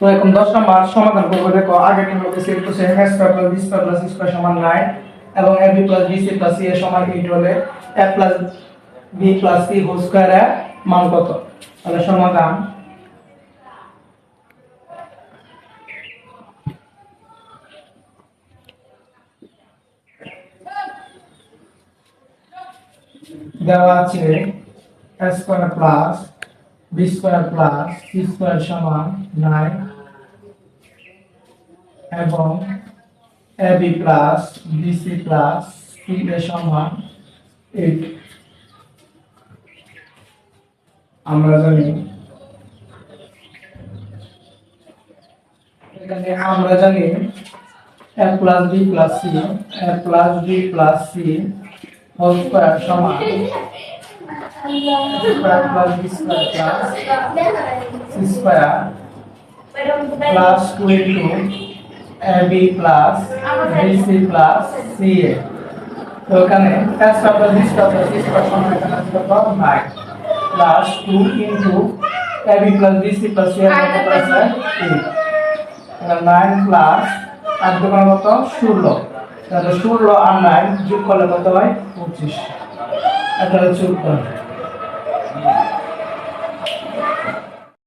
তো এখন 10 নম্বর সমাধান করব। দেখো আগেরটার মধ্যে সেট তো same a square plus b square plus c square সমান 9 এবং ab plus bc plus c এর সমান 8 হলে a plus b plus c whole স্কয়ারের মান কত? তাহলে সমাধান দেওয়া আছে a square plus b square plus c square সমান 9 এবং ab plus bc plus c এর সমান 8। আমরা জানি a plus b plus c whole square সমান square plus b square plus c square plus 2 into ab plus bc plus ca। তো এখানে a square plus b square plus c square সমান এখানে আসবে কত 9 plus 2 into ab plus bc plus c এর মান কত আছে 8। 9 প্লাস আর দুগুণ কত 16। তাহলে 16 আর 9 যোগ করলে কত হয় 25। এটা হচ্ছে উত্তর।